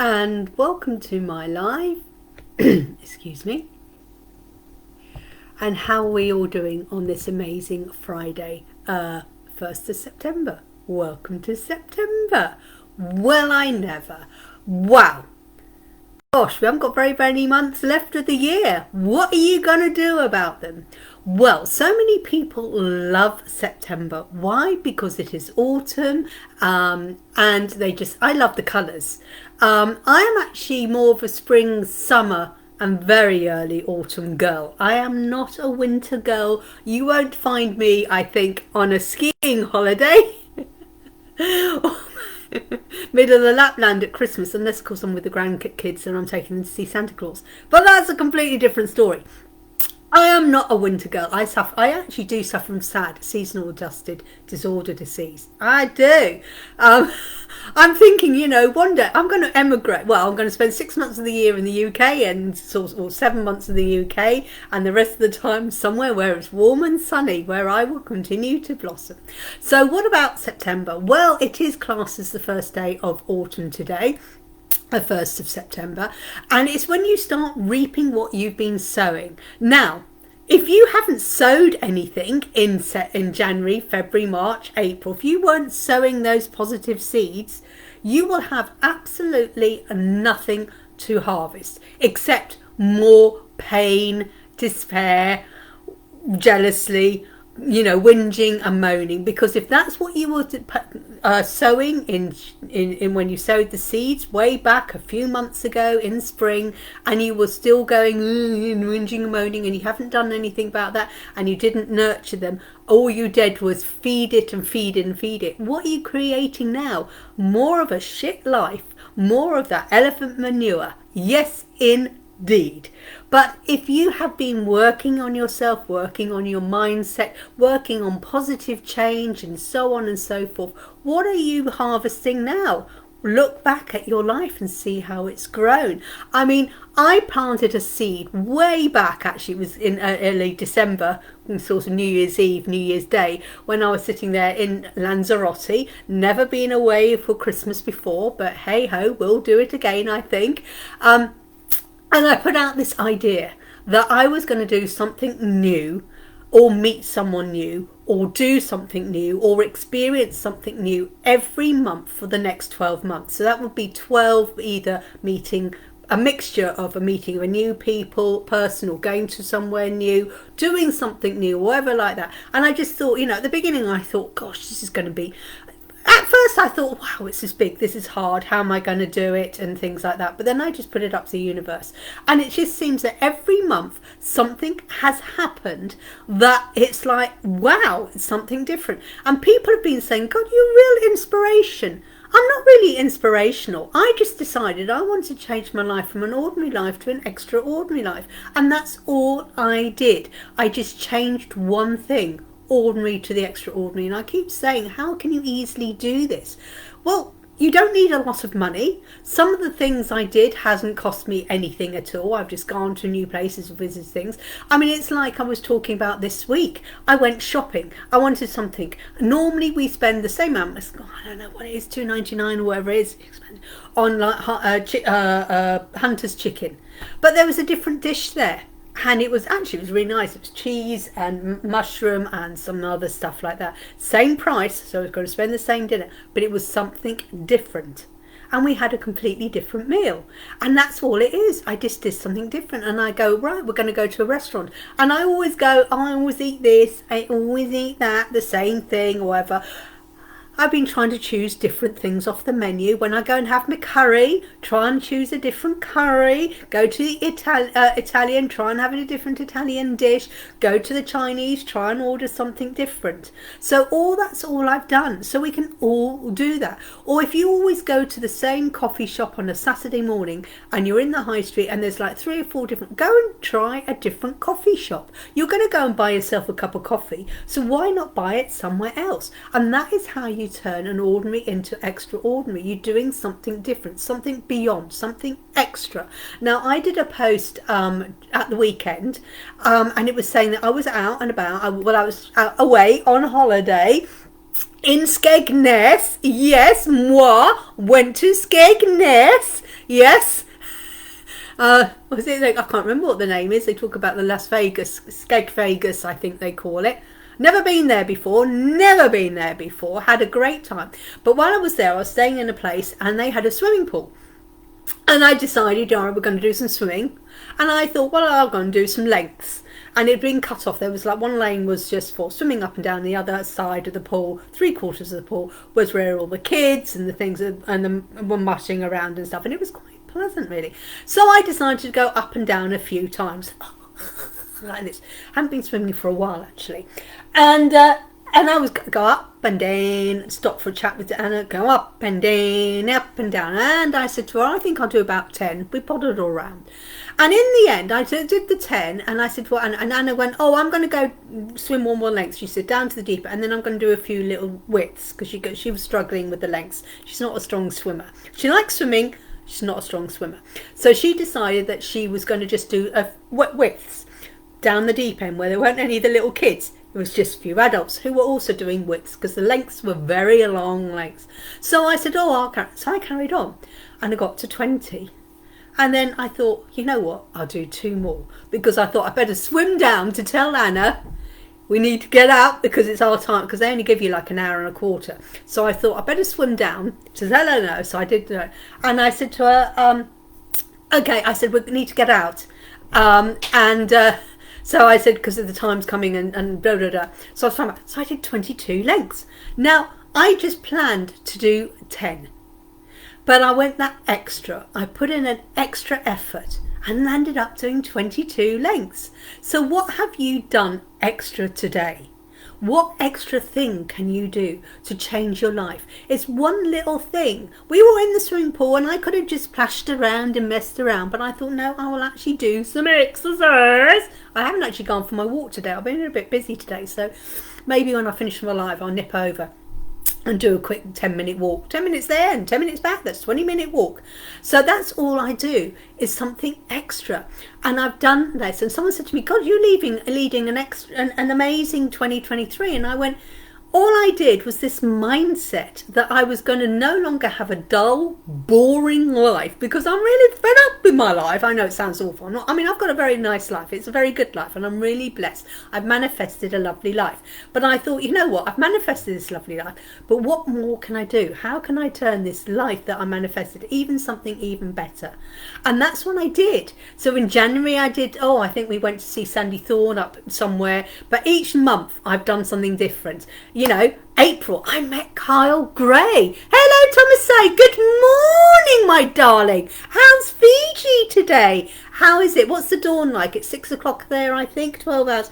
and welcome to my live. Excuse me. And how are we all doing on this amazing Friday, 1st of September? Welcome to September. Well, I never. Wow. Gosh, we haven't got very many months left of the year. What are you going to do about them? Well, so many people love September. Why? Because it is autumn, and I love the colours. I am actually more of a spring, summer and very early autumn girl. I am not a winter girl. You won't find me, I think, on a skiing holiday. Middle of the Lapland at Christmas, unless of course I'm with the grandkids and I'm taking them to see Santa Claus. But that's a completely different story. I am not a winter girl. I actually do suffer from SAD, seasonal adjusted disorder disease. I do. I'm thinking, one day I'm going to emigrate. Well, I'm going to spend 6 months of the year in the UK or 7 months in the UK, and the rest of the time somewhere where it's warm and sunny, where I will continue to blossom. So what about September? Well, it is classed as the first day of autumn today. The 1st of September, and it's when you start reaping what you've been sowing. Now, if you haven't sowed anything in January, February, March, April, if you weren't sowing those positive seeds, you will have absolutely nothing to harvest except more pain, despair, jealousy, whinging and moaning. Because if that's what you were sowing in when you sowed the seeds way back a few months ago in spring, and you were still going whinging and moaning, and you haven't done anything about that, and you didn't nurture them, all you did was feed it and feed it and feed it. What are you creating now? More of a shit life, more of that elephant manure. Yes, indeed. But if you have been working on yourself, working on your mindset, working on positive change and so on and so forth, what are you harvesting now? Look back at your life and see how it's grown. I mean, I planted a seed way back, actually it was in early December, sort of New Year's Eve, New Year's Day, when I was sitting there in Lanzarote, never been away for Christmas before, but hey ho, we'll do it again, I think. And I put out this idea that I was going to do something new, or meet someone new, or do something new, or experience something new every month for the next 12 months. So that would be 12 either meeting, a mixture of a meeting of a new person, or going to somewhere new, doing something new, whatever like that. And I just thought, at the beginning I thought, gosh, this is going to be... At first I thought, wow, it's this big, this is hard, how am I going to do it, and things like that. But then I just put it up to the universe. And it just seems that every month something has happened that it's like, wow, it's something different. And people have been saying, God, you're real inspiration. I'm not really inspirational. I just decided I wanted to change my life from an ordinary life to an extraordinary life. And that's all I did. I just changed one thing. Ordinary to the extraordinary. And I keep saying, how can you easily do this? Well, you don't need a lot of money. Some of the things I did hasn't cost me anything at all. I've just gone to new places, visited things. I mean, it's like I was talking about this week. I went shopping. I wanted something. Normally we spend the same amount, I don't know what it is, $2.99 or whatever it is, on like Hunter's chicken. But there was a different dish there. And it was really nice. It was cheese and mushroom and some other stuff like that. Same price, so I was going to spend the same dinner, but it was something different. And we had a completely different meal. And that's all it is. I just did something different. And I go, right, we're going to go to a restaurant. And I always go, I always eat this, I always eat that, the same thing, or whatever. I've been trying to choose different things off the menu. When I go and have my curry, try and choose a different curry. Go to the Italian, try and have a different Italian dish. Go to the Chinese, try and order something different. So that's all I've done. So we can all do that. Or if you always go to the same coffee shop on a Saturday morning and you're in the high street and there's like 3 or 4 different, go and try a different coffee shop. You're going to go and buy yourself a cup of coffee. So why not buy it somewhere else? And that is how you turn an ordinary into extraordinary. You're doing something different, something beyond, something extra. Now, I did a post at the weekend, and it was saying that I was out and about. I was away on holiday, in Skegness. Yes, moi went to Skegness. Yes. Was it? I can't remember what the name is. They talk about the Las Vegas, Skeg Vegas, I think they call it. Never been there before. Never been there before. Had a great time. But while I was there, I was staying in a place, and they had a swimming pool. And I decided, all right, we're going to do some swimming. And I thought, well, I'm going to do some lengths. And it had been cut off. There was like one lane was just for swimming up and down. The other side of the pool, 3/4 of the pool, was where all the kids and the things and were mushing around and stuff. And it was quite pleasant, really. So I decided to go up and down a few times. Like this. I haven't been swimming for a while, actually. And I was going to go up and down, stop for a chat with Anna, go up and down, up and down. And I said to her, I think I'll do about 10. We potted all around. And in the end, I did the 10, and I said to Anna, and Anna went, oh, I'm going to go swim one more length. She said, down to the deep, and then I'm going to do a few little widths, because she was struggling with the lengths. She's not a strong swimmer. She likes swimming. She's not a strong swimmer. So she decided that she was going to just do widths down the deep end, where there weren't any of the little kids. It was just a few adults who were also doing widths, because the lengths were very long lengths. So I said, oh, I'll carry. So I carried on, and I got to 20. And then I thought, you know what, I'll do 2 more, because I thought I better swim down to tell Anna we need to get out, because it's our time, because they only give you like an hour and a quarter. So I thought I better swim down to tell her no. So I did that. And I said to her, okay, I said, we need to get out. So I said, because the time's coming and blah, blah, blah. So I was trying. So I did 22 lengths. Now, I just planned to do 10. But I went that extra. I put in an extra effort and landed up doing 22 lengths. So what have you done extra today? What extra thing can you do to change your life? It's one little thing. We were in the swimming pool and I could have just splashed around and messed around, but I thought, no, I will actually do some exercise. I haven't actually gone for my walk today. I've been a bit busy today, so maybe when I finish my live, I'll nip over and do a quick 10-minute walk. 10 minutes there and 10 minutes back. That's 20-minute walk. So that's all I do, is something extra. And I've done this. And someone said to me, God, you're leading an amazing 2023. And I went, all I did was this mindset that I was going to no longer have a dull, boring life, because I'm really fed up with my life. I know it sounds awful. I've got a very nice life. It's a very good life, and I'm really blessed. I've manifested a lovely life. But I thought, you know what? I've manifested this lovely life, but what more can I do? How can I turn this life that I manifested even something even better? And that's what I did. So in January I did, I think we went to see Sandy Thorne up somewhere. But each month I've done something different. You know, April, I met Kyle Gray. Hello, Thomas. Good morning, my darling. How's Fiji today? How is it? What's the dawn like? It's 6 o'clock there, I think, 12 hours.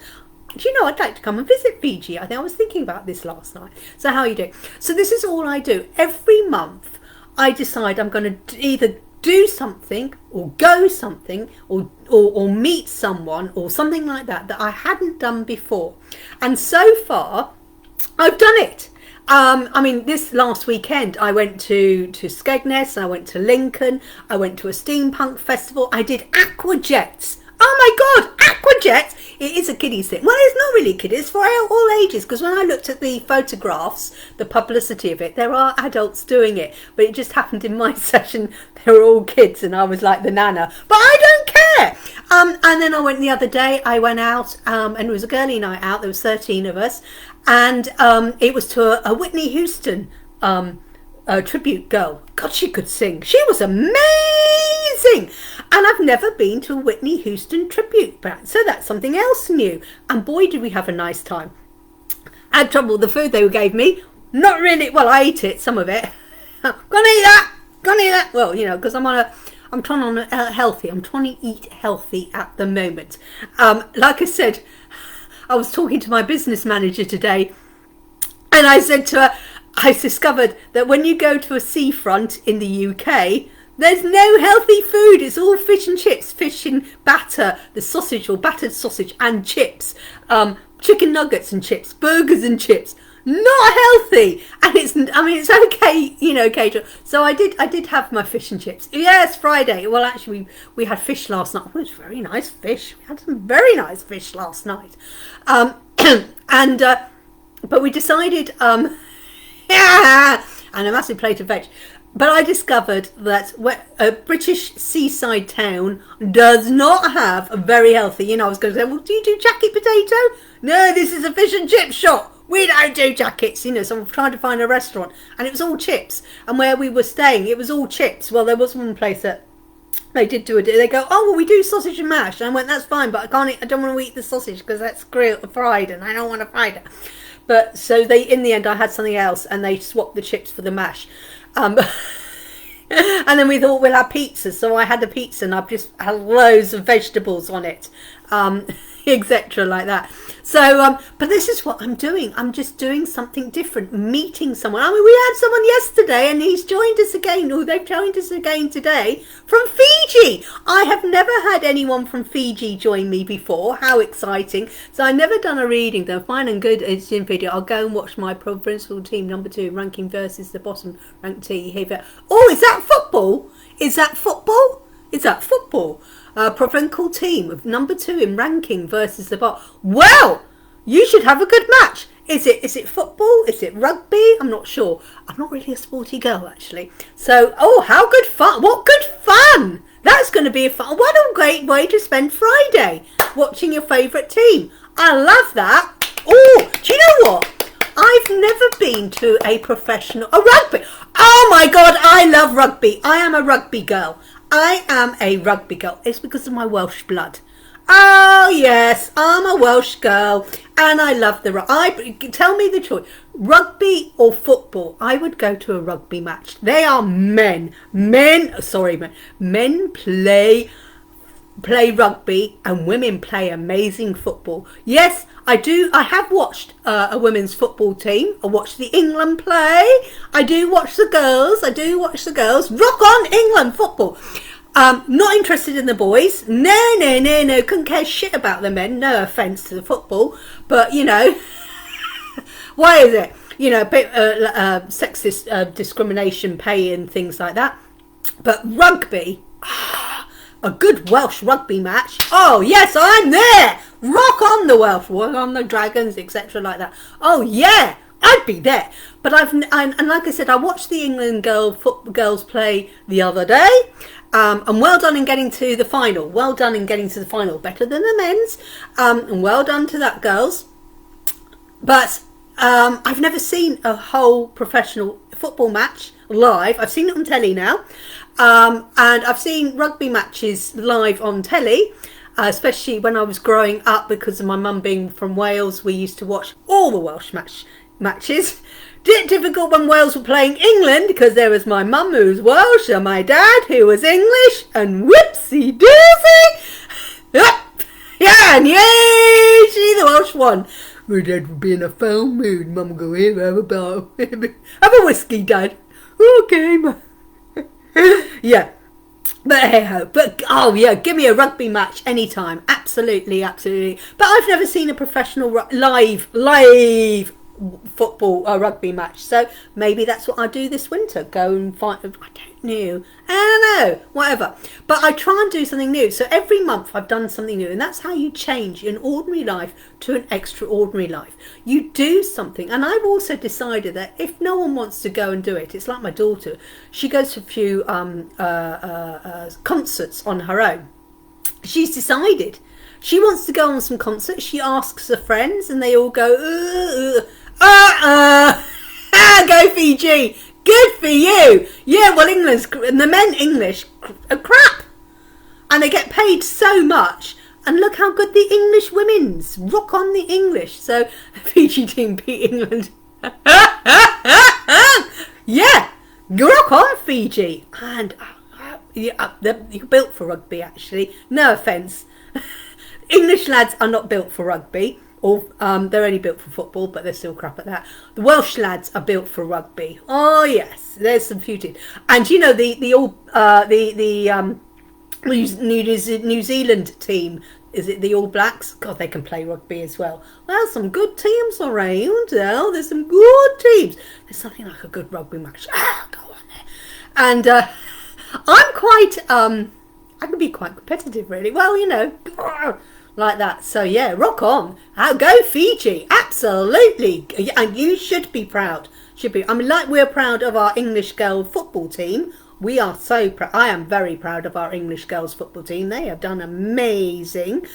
Do you know, I'd like to come and visit Fiji. I was thinking about this last night. So how are you doing? So this is all I do. Every month, I decide I'm going to either do something or go something or meet someone or something like that I hadn't done before. And so far, I've done it. This last weekend I went to Skegness, I went to Lincoln, I went to a steampunk festival, I did aquajets. Oh my God, aquajets! It is a kiddie's thing. Well, it's not really kiddie, it's for all ages, because when I looked at the photographs, the publicity of it, there are adults doing it, but it just happened in my session, they were all kids and I was like the nana. But I don't care! And then I went the other day, I went out, and it was a girly night out, there was 13 of us, and it was to a Whitney Houston tribute girl. God, she could sing. She was amazing. And I've never been to a Whitney Houston tribute band, so that's something else new. And boy, did we have a nice time. I had trouble with the food they gave me. Not really. Well, I ate it, some of it. Gonna eat that. Well, you know, because I'm trying on healthy. I'm trying to eat healthy at the moment. Like I said, I was talking to my business manager today, and I said to her, I discovered that when you go to a seafront in the UK, there's no healthy food. It's all fish and chips, fish and batter, the sausage or battered sausage and chips, chicken nuggets and chips, burgers and chips. Not healthy, and it's okay, you know, occasional. So I did have my fish and chips. Yes, Friday. Well, actually, we had fish last night. It was very nice fish. We had some very nice fish last night, but we decided. and a massive plate of veg. But I discovered that a British seaside town does not have a very healthy, I was going to say, well, do you do jacket potato? No, this is a fish and chip shop. We don't do jackets, so I'm trying to find a restaurant. And it was all chips. And where we were staying, it was all chips. Well, there was one place that they did do they go, oh, well, we do sausage and mash. And I went, that's fine, but I don't want to eat the sausage because that's fried and I don't want to fry it. But so in the end, I had something else and they swapped the chips for the mash. And then we thought we'll have pizza, so I had a pizza and I've just had loads of vegetables on it, etc. like that. So but this is what I'm doing. I'm just doing something different, meeting someone. I mean, we had someone yesterday and he's joined us again, or they've joined us again today from Fiji. I have never had anyone from Fiji join me before. How exciting. So I've never done a reading. They're fine and good. It's in video. I'll go and watch my provincial team number 2 ranking versus the bottom ranked team here. Oh, is that football? Is that football? Is that football? Provincial team of number 2 in ranking versus the bot. Well, you should have a good match. Is it football? Is it rugby? I'm not sure. I'm not really a sporty girl, actually. So, oh, how good fun. What good fun. That's going to be a fun. What a great way to spend Friday, watching your favourite team. I love that. Oh, do you know what? I've never been to a rugby. Oh my God, I love rugby. I am a rugby girl. I am a rugby girl. It's because of my Welsh blood. Oh yes, I'm a Welsh girl and I love tell me the choice, rugby or football. I would go to a rugby match. They are men play rugby and women play amazing football. Yes, I do. I have watched a women's football team. I watched the England play. I do watch the girls. Rock on England football. Not interested in the boys. No. Couldn't care shit about the men. No offence to the football, but why is it? Sexist discrimination pay and things like that. But rugby. A good Welsh rugby match. Oh yes, I'm there. Rock on the Welsh, rock on the Dragons, etc. like that. Oh yeah, I'd be there. But and like I said, I watched the England girls play the other day. And well done in getting to the final. Better than the men's. And well done to that, girls. But I've never seen a whole professional football match live. I've seen it on telly now. And I've seen rugby matches live on telly, especially when I was growing up, because of my mum being from Wales. We used to watch all the Welsh matches. Difficult when Wales were playing England, because there was my mum who was Welsh and my dad who was English, and whoopsie doosey. Yeah, and yay, she the Welsh one. My dad would be in a foul mood. Mum would go, here, have a bottle. Have a whiskey, Dad. Okay, Mum. Yeah, but hey ho. But oh yeah, give me a rugby match anytime. Absolutely. But I've never seen a professional live football or rugby match. So maybe that's what I do this winter. Go and find. I don't know. Whatever. But I try and do something new. So every month I've done something new, and that's how you change an ordinary life to an extraordinary life. You do something. And I've also decided that if no one wants to go and do it, it's like my daughter. She goes to a few concerts on her own. She's decided she wants to go on some concerts. She asks her friends, and they all go, go Fiji. Good for you. Yeah, well, the men English are crap. And they get paid so much. And look how good the English women's. Rock on the English. So, Fiji team beat England. Yeah, rock on Fiji. And you're built for rugby, actually. No offence. English lads are not built for rugby. Or they're only built for football, but they're still crap at that. The Welsh lads are built for rugby. Oh yes, there's some beauty. And you know the New Zealand team, is it the All Blacks? God, they can play rugby as well. Well, some good teams around. Oh, there's some good teams. There's something like a good rugby match. Go on there. And I'm quite I can be quite competitive, really. Well, like that. So yeah, rock on. Go Fiji. Absolutely. And you should be proud. Should be. I mean, like we're proud of our English girl football team. We are so proud. I am very proud of our English girls football team. They have done amazing.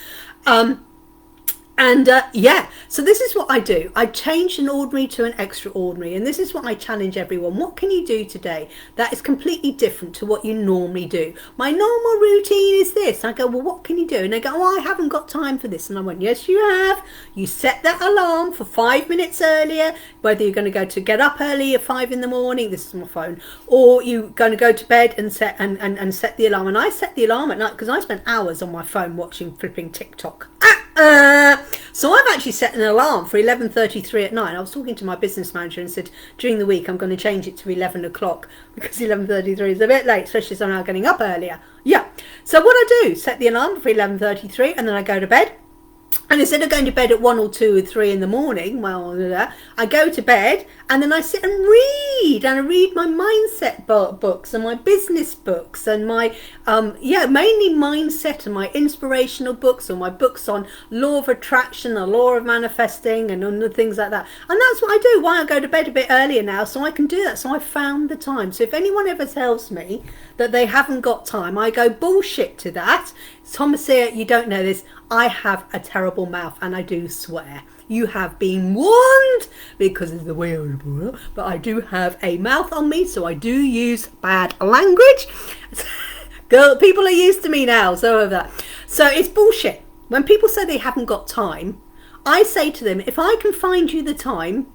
Yeah, so this is what I do. I change an ordinary to an extraordinary, and this is what I challenge everyone. What can you do today that is completely different to what you normally do? My normal routine is this. I go, well, what can you do? And they go, oh, I haven't got time for this. And I went, yes, you have. You set that alarm for 5 minutes earlier, whether you're going to get up early at 5 in the morning, this is my phone, or you're going to go to bed and set and set the alarm. And I set the alarm at night because I spent hours on my phone watching flipping TikTok. So I've actually set an alarm for 11:33 at night. I was talking to my business manager and said during the week I'm going to change it to 11 o'clock because 11:33 is a bit late, especially as I'm now getting up earlier. Yeah. So what I do, set the alarm for 11:33 and then I go to bed. And instead of going to bed at 1 or 2 or 3 in the morning, I go to bed and then I sit and read. And I read my mindset books and my business books and my, mainly mindset and my inspirational books or my books on law of attraction, the law of manifesting and things like that. And that's what I do. Why I go to bed a bit earlier now, so I can do that. So I found the time. So if anyone ever tells me that they haven't got time, I go bullshit to that. Thomasia, you don't know this. I have a terrible mouth and I do swear. You have been warned because of the way I am, but I do have a mouth on me, so I do use bad language. Girl, people are used to me now, so of that. So it's bullshit. When people say they haven't got time, I say to them, if I can find you the time,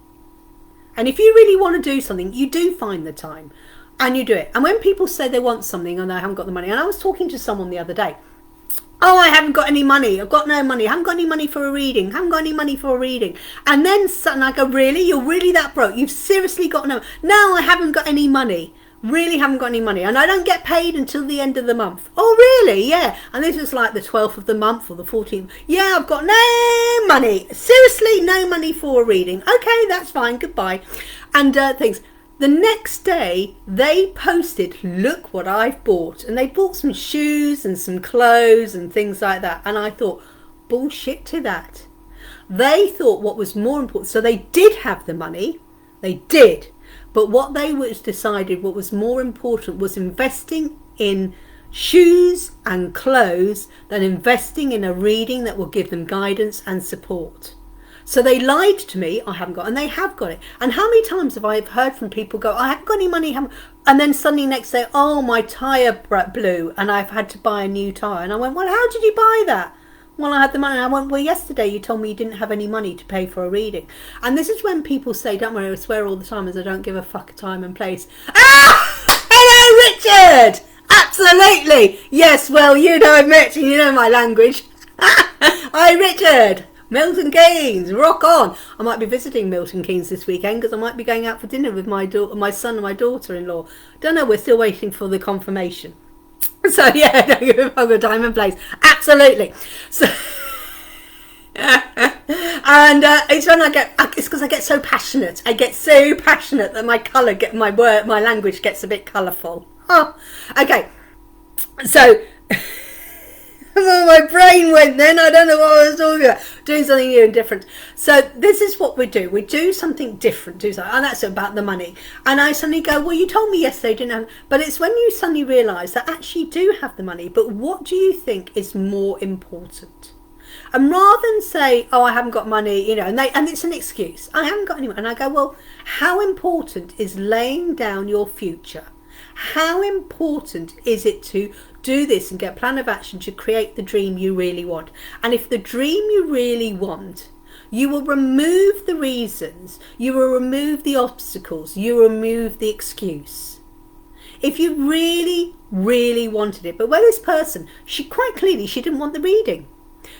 and if you really want to do something, you do find the time and you do it. And when people say they want something and they haven't got the money, and I was talking to someone the other day, oh, I haven't got any money. I've got no money. I haven't got any money for a reading. I haven't got any money for a reading. And then suddenly I go, really? You're really that broke? You've seriously got no... No, I haven't got any money. Really haven't got any money. And I don't get paid until the end of the month. Oh, really? Yeah. And this was like the 12th of the month or the 14th. Yeah, I've got no money. Seriously, no money for a reading. Okay, that's fine. Goodbye. And things... The next day, they posted, look what I've bought. And they bought some shoes and some clothes and things like that. And I thought, bullshit to that. They thought what was more important. So they did have the money. They did. But what they decided what was more important was investing in shoes and clothes than investing in a reading that will give them guidance and support. So they lied to me, I haven't got, and they have got it. And how many times have I heard from people go, I haven't got any money, and then suddenly next day, oh, my tyre blew, and I've had to buy a new tyre. And I went, well, how did you buy that? Well, I had the money. And I went, well, yesterday you told me you didn't have any money to pay for a reading. And this is when people say, don't worry, I swear all the time as I don't give a fuck time and place. Ah! Hello, Richard! Absolutely! Yes, well, you know Mitch, and you know my language. Hi, Richard! Milton Keynes, rock on. I might be visiting Milton Keynes this weekend because I might be going out for dinner with my son and my daughter-in-law. Don't know, we're still waiting for the confirmation. So yeah, don't give a fuck time and place. Absolutely. So and it's when it's because I get so passionate. I get so passionate that my language gets a bit colourful. Oh, okay. So my brain went then. I don't know what I was talking about. Doing something new and different. So this is what we do. We do something different. And that's about the money. And I suddenly go, well, you told me yesterday you didn't have... But it's when you suddenly realise that actually you do have the money. But what do you think is more important? And rather than say, oh, I haven't got money, and it's an excuse. I haven't got any money. And I go, well, how important is laying down your future? How important is it to do this and get a plan of action to create the dream you really want? And if the dream you really want, you will remove the reasons, you will remove the obstacles, you will remove the excuse. If you really, really wanted it. But this person, she didn't want the reading.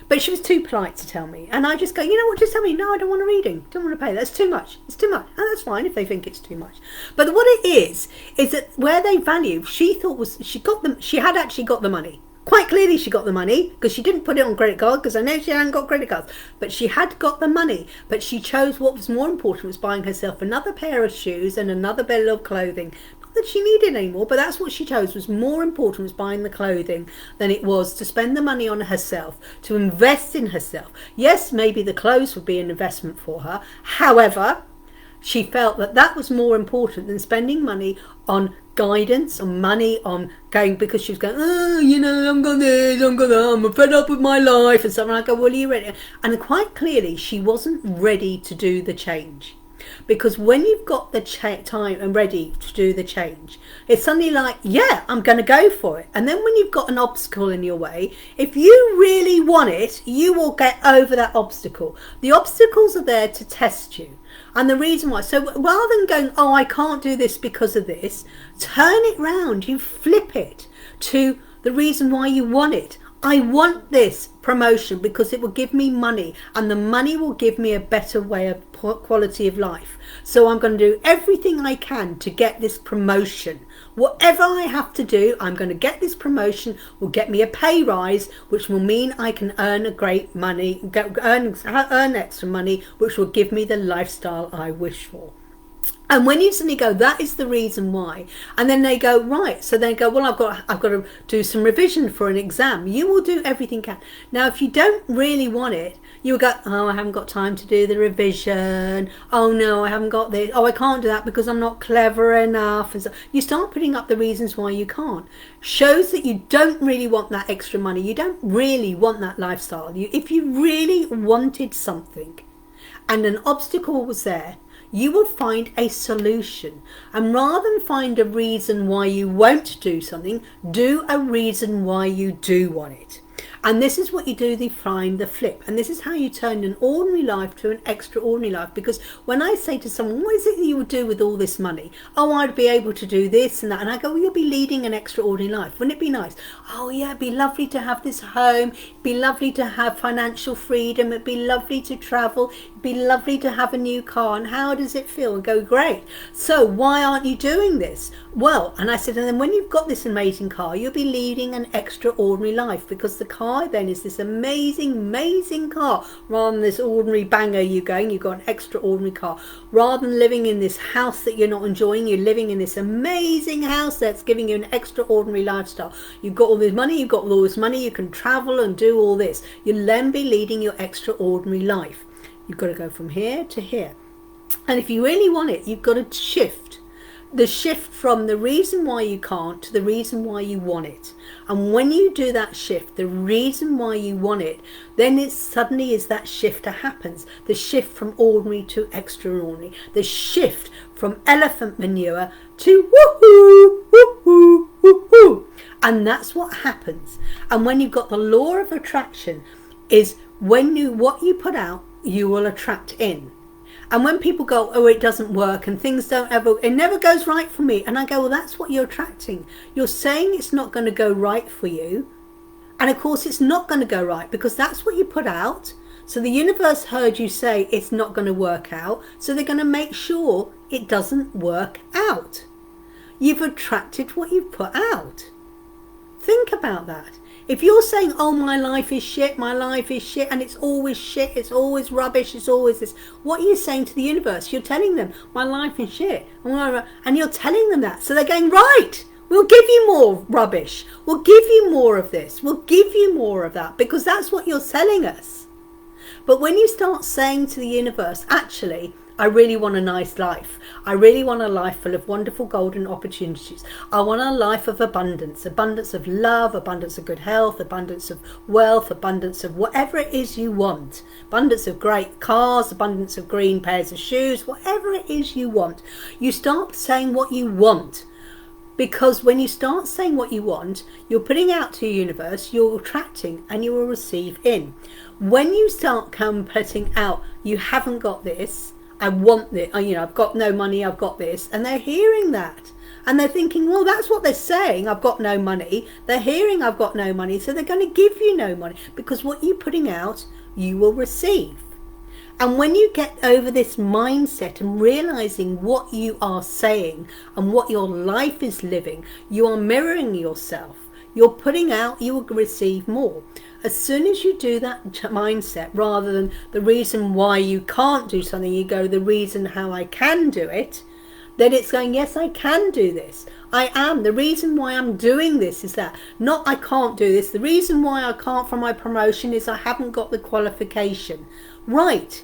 But she was too polite to tell me. And I just go, you know what, just tell me, no, I don't want a reading. Don't want to pay. That's too much. It's too much. And that's fine if they think it's too much. But what it is that where they value, she had actually got the money. Quite clearly she got the money because she didn't put it on credit card because I know she hadn't got credit cards. But she had got the money. But she chose what was more important was buying herself another pair of shoes and another bit of clothing. That she needed anymore, but that's what she chose was more important was buying the clothing than it was to spend the money on herself, to invest in herself. Yes, maybe the clothes would be an investment for her. However, she felt that that was more important than spending money on guidance, on money, on going, because she was going, oh, you know, I'm fed up with my life and stuff. And I go, well, are you ready? And quite clearly, she wasn't ready to do the change. Because when you've got the time and ready to do the change, it's suddenly like, yeah, I'm going to go for it. And then when you've got an obstacle in your way, if you really want it, you will get over that obstacle. The obstacles are there to test you. And the reason why, so rather than going, oh, I can't do this because of this, turn it round, you flip it to the reason why you want it. I want this promotion because it will give me money, and the money will give me a better way of quality of life. So I'm going to do everything I can to get this promotion. Whatever I have to do, I'm going to get this promotion, will get me a pay rise, which will mean I can earn a great money, earn extra money, which will give me the lifestyle I wish for. And when you suddenly go, that is the reason why, and then they go, right, so they go, well, I've got to do some revision for an exam. You will do everything you can. Now, if you don't really want it, you will go, oh, I haven't got time to do the revision. Oh no, I haven't got this. Oh, I can't do that because I'm not clever enough. And so you start putting up the reasons why you can't. Shows that you don't really want that extra money. You don't really want that lifestyle. If you really wanted something and an obstacle was there, you will find a solution. And rather than find a reason why you won't do something, do a reason why you do want it. And this is what you do, they find the flip. And this is how you turn an ordinary life to an extraordinary life. Because when I say to someone, what is it that you would do with all this money? Oh, I'd be able to do this and that. And I go, well, you'll be leading an extraordinary life. Wouldn't it be nice? Oh yeah, it'd be lovely to have this home. It'd be lovely to have financial freedom. It'd be lovely to travel. It'd be lovely to have a new car. And how does it feel? And go, great. So why aren't you doing this? Well, and I said, and then when you've got this amazing car, you'll be leading an extraordinary life, because the car then is this amazing car, rather than this ordinary banger you've got an extraordinary car. Rather than living in this house that you're not enjoying, you're living in this amazing house that's giving you an extraordinary lifestyle. You've got all this money, you can travel and do all this. You'll then be leading your extraordinary life. You've got to go from here to here. And if you really want it, you've got to shift from the reason why you can't to the reason why you want it. And when you do that shift, the reason why you want it, then it suddenly is that shift that happens. The shift from ordinary to extraordinary. The shift from elephant manure to woohoo, woohoo, woohoo. And that's what happens. And when you've got the law of attraction, is what you put out, you will attract in. And when people go, oh, it doesn't work and things it never goes right for me. And I go, well, that's what you're attracting. You're saying it's not going to go right for you. And of course, it's not going to go right because that's what you put out. So the universe heard you say it's not going to work out. So they're going to make sure it doesn't work out. You've attracted what you've put out. Think about that. If you're saying, oh, my life is shit, and it's always shit, it's always rubbish, it's always this, what are you saying to the universe? You're telling them, my life is shit. And you're telling them that. So they're going, right, we'll give you more rubbish. We'll give you more of this. We'll give you more of that, because that's what you're selling us. But when you start saying to the universe, actually, I really want a nice life. I really want a life full of wonderful golden opportunities. I want a life of abundance of love, abundance of good health, abundance of wealth, abundance of whatever it is you want. Abundance of great cars, abundance of green pairs of shoes, whatever it is you want. You start saying what you want. Because when you start saying what you want, you're putting out to the universe, you're attracting, and you will receive in. When you start putting out, you haven't got this, I want this, I've got no money, I've got this, and they're hearing that. And they're thinking, well, that's what they're saying, I've got no money. They're hearing I've got no money, so they're going to give you no money. Because what you're putting out, you will receive. And when you get over this mindset and realizing what you are saying and what your life is living, you are mirroring yourself. You're putting out, you will receive more. As soon as you do that mindset, rather than the reason why you can't do something, you go the reason how I can do it, then it's going, yes, I can do this. I am. The reason why I'm doing this is that, not I can't do this. The reason why I can't for my promotion is I haven't got the qualification. Right.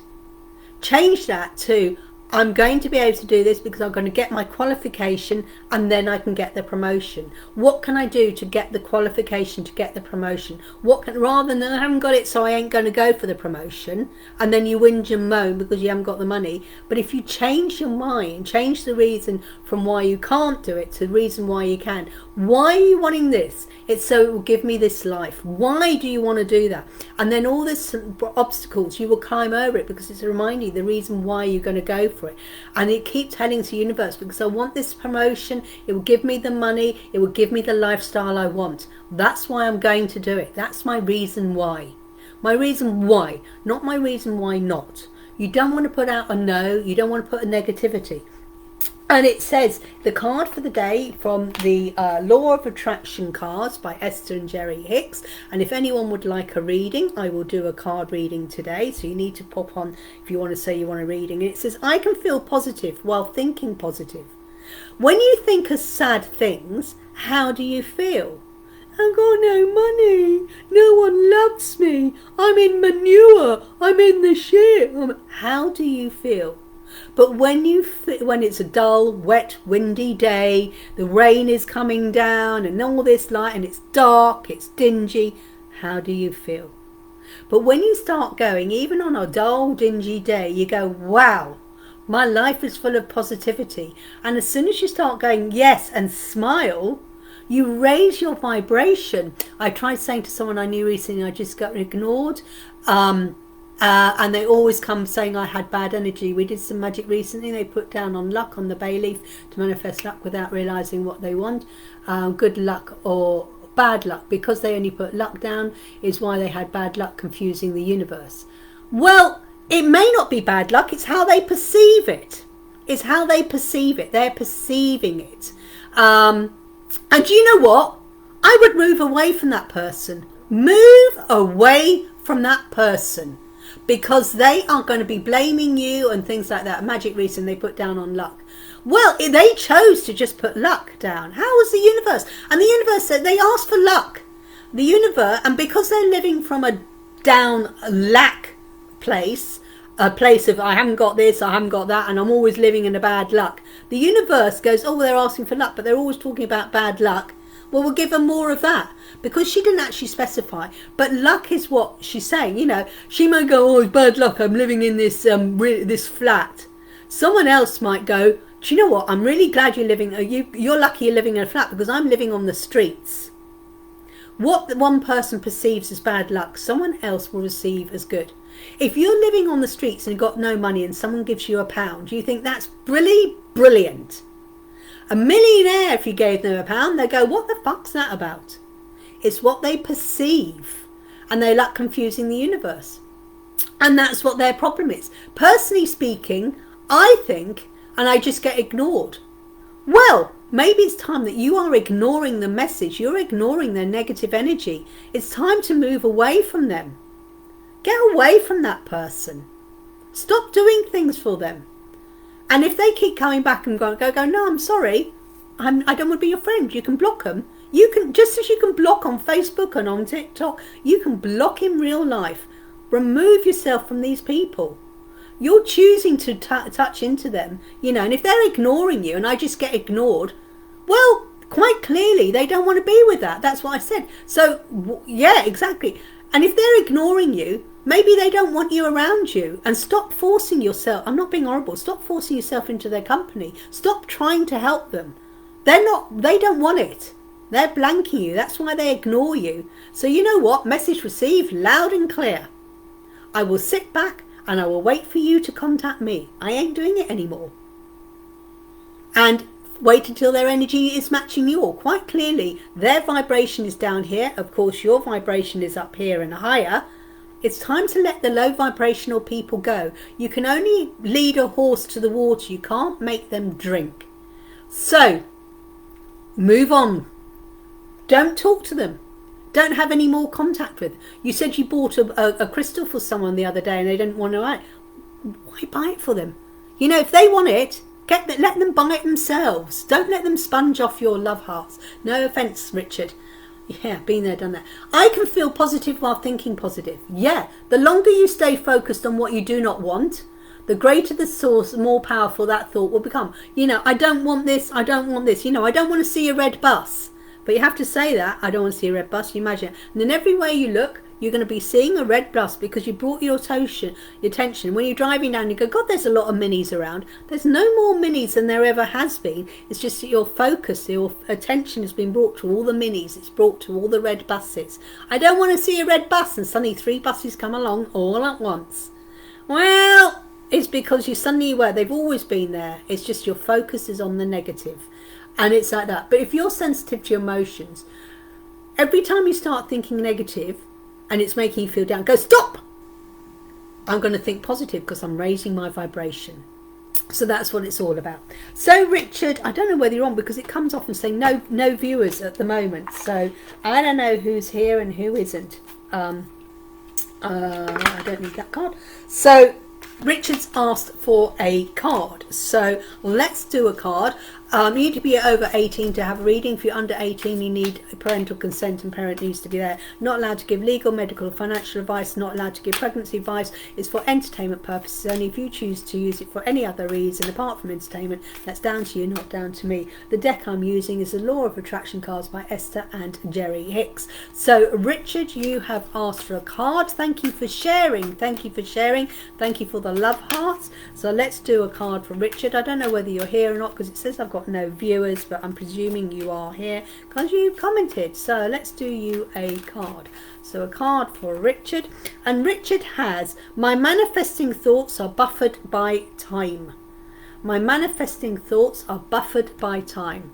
Change that to, I'm going to be able to do this because I'm going to get my qualification and then I can get the promotion. What can I do to get the qualification, to get the promotion? Rather than I haven't got it, so I ain't going to go for the promotion, and then you whinge and moan because you haven't got the money. But if you change your mind, change the reason from why you can't do it to the reason why you can. Why are you wanting this? It's so it will give me this life. Why do you want to do that? And then all this obstacles, you will climb over it because it's reminding you the reason why you're going to go for it. And it keeps telling the universe, because I want this promotion, it will give me the money, it will give me the lifestyle I want. That's why I'm going to do it. That's my reason why. My reason why, not my reason why not. You don't want to put out a no, you don't want to put a negativity. And it says, the card for the day from the Law of Attraction cards by Esther and Jerry Hicks. And if anyone would like a reading, I will do a card reading today. So you need to pop on if you want to say you want a reading. And it says, I can feel positive while thinking positive. When you think of sad things, how do you feel? I've got no money. No one loves me. I'm in manure. I'm in the shit. How do you feel? But when it's a dull, wet, windy day, the rain is coming down and all this light and it's dark, it's dingy, how do you feel? But when you start going, even on a dull, dingy day, you go, wow, my life is full of positivity. And as soon as you start going, yes, and smile, you raise your vibration. I tried saying to someone I knew recently, I just got ignored. And they always come saying I had bad energy. We did some magic recently. They put down on luck on the bay leaf to manifest luck without realizing what they want. Good luck or bad luck, because they only put luck down, is why they had bad luck, confusing the universe. Well, it may not be bad luck. It's how they perceive it. It's how they perceive it. They're perceiving it. And you know what? I would move away from that person. Move away from that person. Because they are going to be blaming you and things like that. Magic reason they put down on luck. Well, they chose to just put luck down. How was the universe? And the universe said they asked for luck. The universe, and because they're living from a down lack place, a place of I haven't got this, I haven't got that, and I'm always living in a bad luck. The universe goes, oh, they're asking for luck, but they're always talking about bad luck. Well, we'll give her more of that, because she didn't actually specify. But luck is what she's saying. You know, she might go, oh, it's bad luck, I'm living in this this flat. Someone else might go, do you know what, I'm really glad you're living, you're lucky you're living in a flat, because I'm living on the streets. What one person perceives as bad luck, someone else will receive as good. If you're living on the streets and you've got no money and someone gives you £1, you think that's brilliant. A millionaire, if you gave them £1, they go, what the fuck's that about? It's what they perceive, and they like confusing the universe. And that's what their problem is. Personally speaking, I think, and I just get ignored. Well, maybe it's time that you are ignoring the message. You're ignoring their negative energy. It's time to move away from them. Get away from that person. Stop doing things for them. And if they keep coming back and go, no, I'm sorry, I don't want to be your friend. You can block them. You can, just as you can block on Facebook and on TikTok, you can block in real life. Remove yourself from these people. You're choosing to touch into them, you know, and if they're ignoring you and I just get ignored, well, quite clearly they don't want to be with that. That's what I said. So, yeah, exactly. And if they're ignoring you, maybe they don't want you around you. And stop forcing yourself. I'm not being horrible. Stop forcing yourself into their company. Stop trying to help them. They don't want it. They're blanking you. That's why they ignore you. So you know what? Message received loud and clear. I will sit back and I will wait for you to contact me. I ain't doing it anymore. And wait until their energy is matching yours. Quite clearly, their vibration is down here. Of course, your vibration is up here and higher. It's time to let the low vibrational people go. You can only lead a horse to the water. You can't make them drink. So, move on. Don't talk to them. Don't have any more contact with. You said you bought a crystal for someone the other day and they didn't want to buy it. Why buy it for them? You know, if they want it, let them buy it themselves. Don't let them sponge off your love hearts. No offence, Richard. Yeah, been there, done that. I can feel positive while thinking positive. Yeah, the longer you stay focused on what you do not want, The greater the source, the more powerful that thought will become. You know, I don't want this, I don't want this. You know, I don't want to see a red bus. But you have to say that, I don't want to see a red bus, you imagine it. And then everywhere you look, you're going to be seeing a red bus because you brought your attention. When you're driving down, you go, God, there's a lot of minis around. There's no more minis than there ever has been. It's just that your focus, your attention has been brought to all the minis. It's brought to all the red buses. I don't want to see a red bus, and suddenly 3 buses come along all at once. Well, it's because you suddenly were. They've always been there. It's just your focus is on the negative. And it's like that. But if you're sensitive to your emotions, every time you start thinking negative and it's making you feel down, go, stop! I'm going to think positive because I'm raising my vibration. So that's what it's all about. So Richard, I don't know whether you're on because it comes off and saying no viewers at the moment. So I don't know who's here and who isn't. I don't need that card. So Richard's asked for a card. So let's do a card. You need to be over 18 to have a reading. If you're under 18, you need parental consent and parent needs to be there. Not allowed to give legal, medical or financial advice. Not allowed to give pregnancy advice. It's for entertainment purposes only. If you choose to use it for any other reason apart from entertainment, that's down to you, not down to me. The deck I'm using is the Law of Attraction cards by Esther and Jerry Hicks. So Richard, you have asked for a card. Thank you for sharing. Thank you for sharing. Thank you for the love hearts. So let's do a card for Richard. I don't know whether you're here or not because it says I've got no viewers, but I'm presuming you are here because you commented. So let's do you a card. So a card for Richard, and Richard has, my manifesting thoughts are buffered by time. My manifesting thoughts are buffered by time.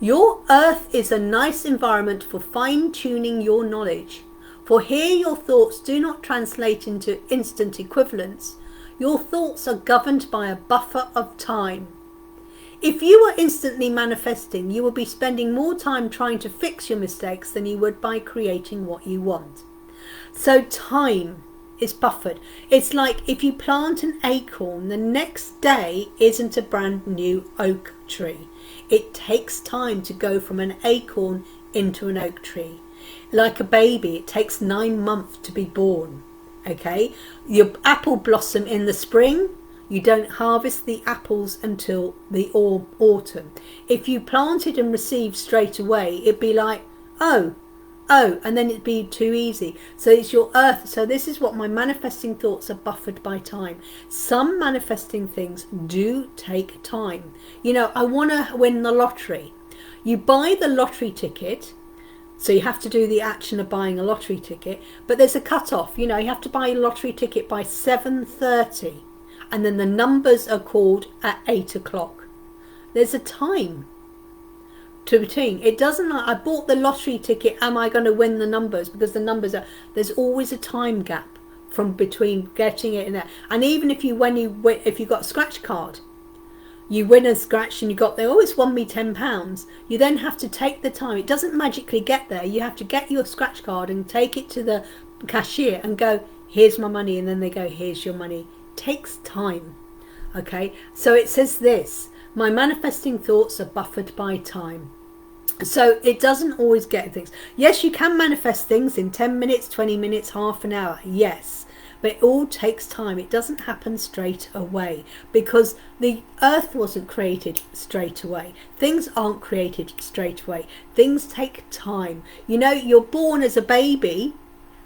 Your earth is a nice environment for fine-tuning your knowledge. For here your thoughts do not translate into instant equivalence. Your thoughts are governed by a buffer of time. If you were instantly manifesting, you would be spending more time trying to fix your mistakes than you would by creating what you want. So time is buffered. It's like if you plant an acorn, the next day isn't a brand new oak tree. It takes time to go from an acorn into an oak tree. Like a baby, it takes 9 months to be born. Okay, your apple blossom in the spring. You don't harvest the apples until the autumn. If you planted and received straight away, it'd be like, oh, and then it'd be too easy. So it's your earth. So this is what my manifesting thoughts are buffered by time. Some manifesting things do take time. You know, I want to win the lottery. You buy the lottery ticket. So you have to do the action of buying a lottery ticket. But there's a cut-off. You know, you have to buy a lottery ticket by 7:30. And then the numbers are called at 8 o'clock. There's a time to between. It doesn't like I bought the lottery ticket, am I going to win the numbers? Because the numbers are, there's always a time gap from between getting it in there. And even if you got a scratch card, you win a scratch and you got there, oh, it's won me £10. You then have to take the time. It doesn't magically get there. You have to get your scratch card and take it to the cashier and go, here's my money. And then they go, here's your money. Takes time. Okay, so it says this, my manifesting thoughts are buffered by time. So it doesn't always get things. Yes, you can manifest things in 10 minutes, 20 minutes, half an hour. Yes, but it all takes time. It doesn't happen straight away because the earth wasn't created straight away. Things aren't created straight away. Things take time. You know, you're born as a baby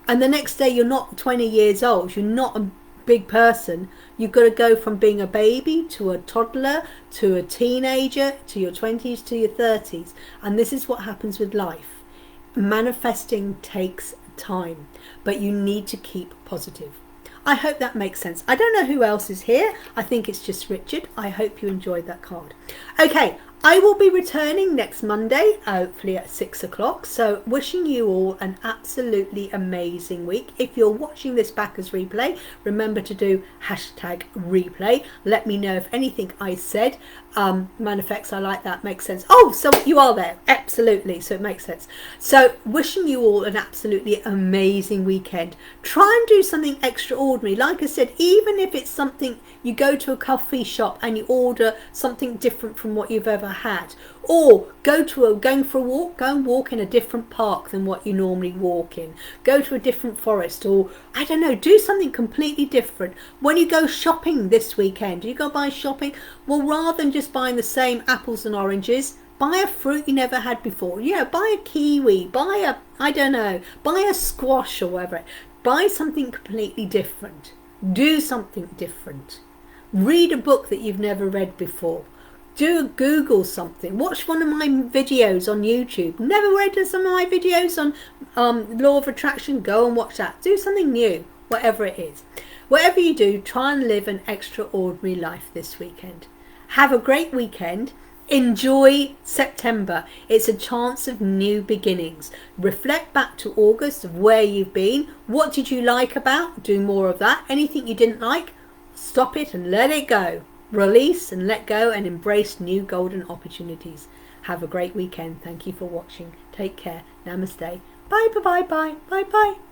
and the next day you're not 20 years old. You're not a big person. You've got to go from being a baby to a toddler to a teenager to your 20s to your 30s, and this is what happens with life. Manifesting takes time, but you need to keep positive. I hope that makes sense. I don't know who else is here. I think it's just Richard. I hope you enjoyed that card. Okay, I will be returning next Monday, hopefully at 6 o'clock. So wishing you all an absolutely amazing week. If you're watching this back as replay, remember to do #replay. Let me know if anything I said manifests, I like that, makes sense. Oh, so you are there. Absolutely. So it makes sense. So wishing you all an absolutely amazing weekend. Try and do something extraordinary. Like I said, even if it's something, you go to a coffee shop and you order something different from what you've ever had. Or going for a walk, go and walk in a different park than what you normally walk in. Go to a different forest, or I don't know, do something completely different. When you go shopping this weekend, you go buy shopping, well, rather than just buying the same apples and oranges, buy a fruit you never had before. Yeah, buy a kiwi, buy a squash or whatever. Buy something completely different. Do something different. Read a book that you've never read before. Google something. Watch one of my videos on YouTube. Never read some of my videos on law of attraction? Go and watch that. Do something new, whatever it is. Whatever you do, try and live an extraordinary life this weekend. Have a great weekend. Enjoy September. It's a chance of new beginnings. Reflect back to August of where you've been. What did you like about? Do more of that. Anything you didn't like, stop it and let it go. Release and let go and embrace new golden opportunities. Have a great weekend. Thank you for watching. Take care. Namaste. Bye, bye, bye, bye, bye, bye.